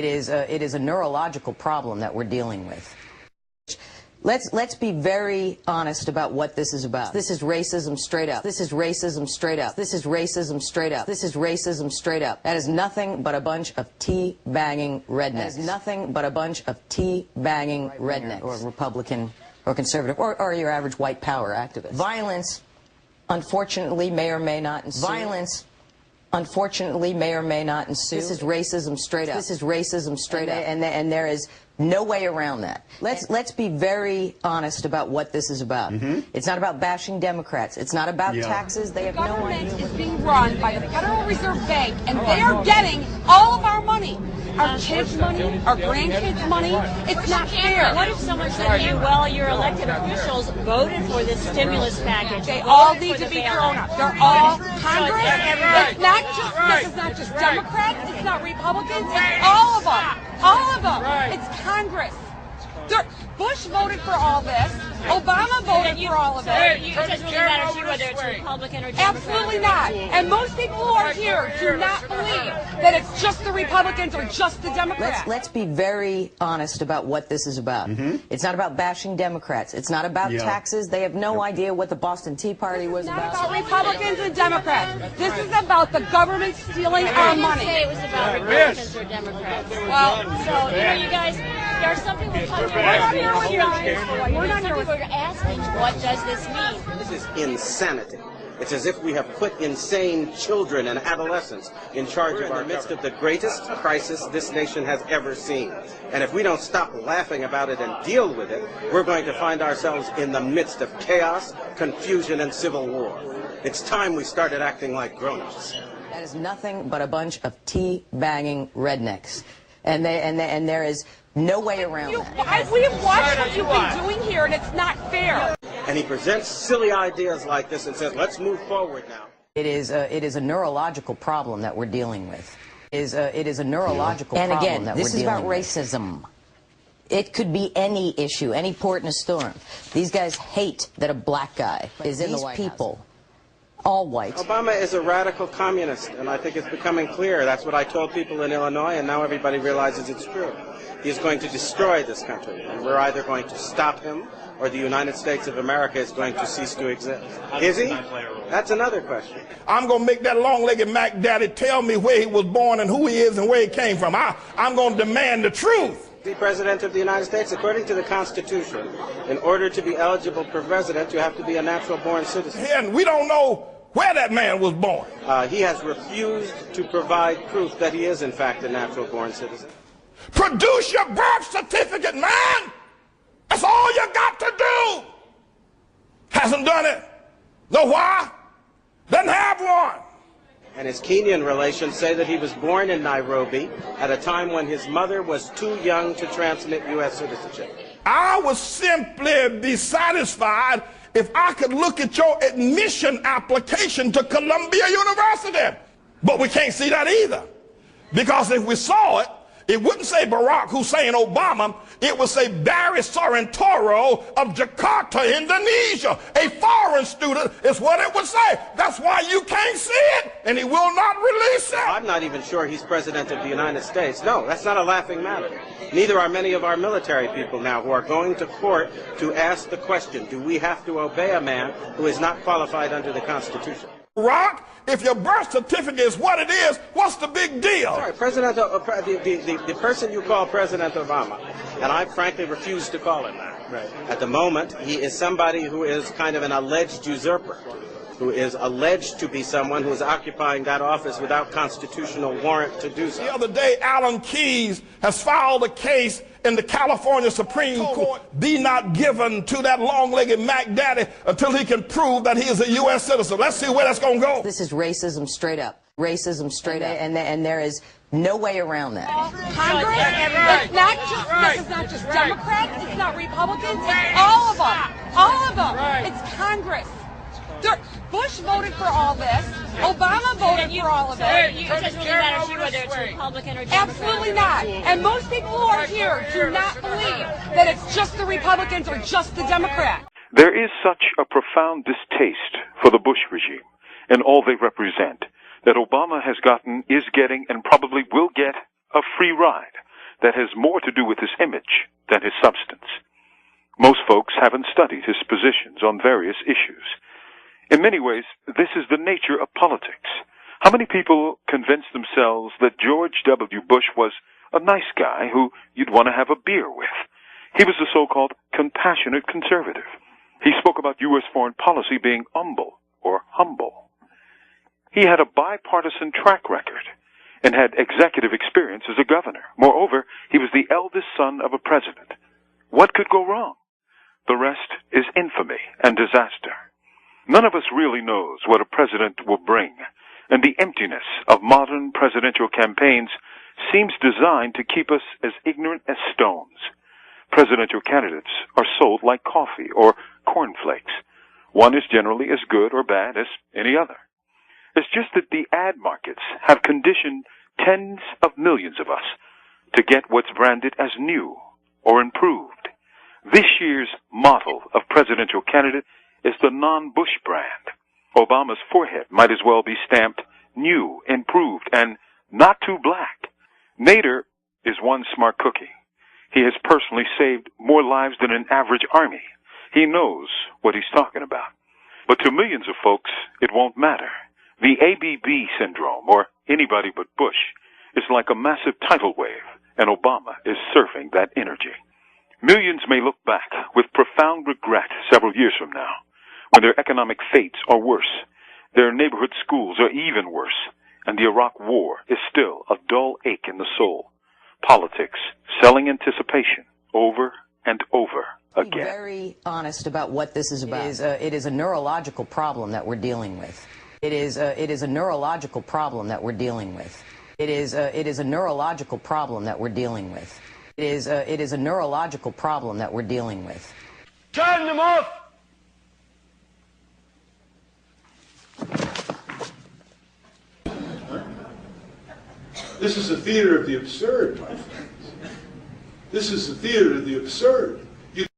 It is a neurological problem that we're dealing with. Let's be very honest about what this is about. This is racism straight up. This is racism straight up. This is racism straight up. This is racism straight up. That is nothing but a bunch of tea-banging rednecks. That is nothing but a bunch of tea-banging rednecks. Or Republican or conservative or your average white power activist. Violence, unfortunately, may or may not ensue. Violence, unfortunately, may or may not ensue. This is racism straight up. This is racism straight up. And there is no way around that. Let's be very honest about what this is about. It's not about bashing Democrats. It's not about taxes. They have no idea. The government is being run by the Federal Reserve Bank, and they are getting all of our money. Our kids' money, our grandkids' money. It's not fair. What if someone said to you, well, your elected officials voted for this stimulus package? They all need to be thrown out. They're all Congress. It's not just, this is not just Democrats. It's not Republicans. It's all of them. All of them. It's Congress. Bush voted for all this. Obama voted for all of it. It doesn't really matter to you whether it's Republican or Democrat. Absolutely not. And most people who are here do not believe that it's just the Republicans or just the Democrats. Let's be very honest about what this is about. It's not about bashing Democrats. It's not about taxes. They have no idea what the Boston Tea Party was about. It's not about Republicans and Democrats. This is about the government stealing our money. I didn't say it was about Republicans or Democrats. Well, so, you guys, there's some people coming here. We're not here. We're asking, what does this mean? This is insanity. It's as if we have put insane children and adolescents in charge of our midst of the greatest crisis this nation has ever seen. And if we don't stop laughing about it and deal with it, we're going to find ourselves in the midst of chaos, confusion, and civil war. It's time we started acting like grown-ups. That is nothing but a bunch of tea-banging rednecks. And there is no way around that. We've watched what you've been doing here, and it's not fair. And he presents silly ideas like this and says, let's move forward now. It is a neurological problem that we're dealing with. It is a neurological problem that we're dealing with. And again, this is about racism. It could be any issue, any port in a storm. These guys hate that a black guy is in the White House. These people, all white. Obama is a radical communist, and I think it's becoming clear. That's what I told people in Illinois, and now everybody realizes it's true. He's going to destroy this country, and we're either going to stop him or the United States of America is going to cease to exist. Is he? That's another question. I'm going to make that long-legged Mac Daddy tell me where he was born and who he is and where he came from. I'm going to demand the truth. The President of the United States, according to the Constitution, in order to be eligible for president, you have to be a natural-born citizen. And we don't know where that man was born. He has refused to provide proof that he is, in fact, a natural-born citizen. Produce your birth certificate, man! That's all you got to do! Hasn't done it. Know why? Doesn't have one. And his Kenyan relations say that he was born in Nairobi at a time when his mother was too young to transmit U.S. citizenship. I would simply be satisfied if I could look at your admission application to Columbia University. But we can't see that either. Because if we saw it, it wouldn't say Barack Hussein Obama. It would say Barry Sorrentoro of Jakarta, Indonesia. A foreign student is what it would say. That's why you can't see it, and he will not release it. I'm not even sure he's president of the United States. No, that's not a laughing matter. Neither are many of our military people now who are going to court to ask the question, do we have to obey a man who is not qualified under the Constitution? Rock, if your birth certificate is what it is, what's the big deal? Sorry, the person you call President Obama, and I frankly refuse to call him that. Right. At the moment, he is somebody who is kind of an alleged usurper, who is alleged to be someone who is occupying that office without constitutional warrant to do so. The other day, Alan Keyes has filed a case in the California Supreme Court, be not given to that long-legged Mac Daddy until he can prove that he is a U.S. citizen. Let's see where that's going to go. This is racism straight up. Racism straight up. And there is no way around that. Congress, it's not just, this is not just Democrats, it's not Republicans, it's all of them. All of them. It's Congress. Bush voted for all this. Obama voted for all of it. It doesn't really matter to you whether it's Republican or Democrat. Absolutely not. And most people who are here do not believe that it's just the Republicans or just the Democrats. There is such a profound distaste for the Bush regime and all they represent that Obama has gotten, is getting, and probably will get a free ride. that has more to do with his image than his substance. Most folks haven't studied his positions on various issues. In many ways, this is the nature of politics. How many people convince themselves that George W. Bush was a nice guy who you'd want to have a beer with? He was a so-called compassionate conservative. He spoke about U.S. foreign policy being humble or humble. He had a bipartisan track record and had executive experience as a governor. Moreover, he was the eldest son of a president. What could go wrong? The rest is infamy and disaster. None of us really knows what a president will bring, and the emptiness of modern presidential campaigns seems designed to keep us as ignorant as stones. Presidential candidates are sold like coffee or cornflakes. One is generally as good or bad as any other. It's just that the ad markets have conditioned tens of millions of us to get what's branded as new or improved. This year's model of presidential candidate is the non-Bush brand. Obama's forehead might as well be stamped new, improved, and not too black. Nader is one smart cookie. He has personally saved more lives than an average army. He knows what he's talking about. But to millions of folks, it won't matter. The ABB syndrome, or anybody but Bush, is like a massive tidal wave, and Obama is surfing that energy. Millions may look back with profound regret several years from now, when their economic fates are worse, their neighborhood schools are even worse, and the Iraq War is still a dull ache in the soul. Politics, selling anticipation over and over again. Be very honest about what this is about. It is a neurological problem that we're dealing with. It is a neurological problem that we're dealing with. It is a neurological problem that we're dealing with. It is a neurological problem that we're dealing with. Turn them off! This is the theater of the absurd, my friends. This is the theater of the absurd.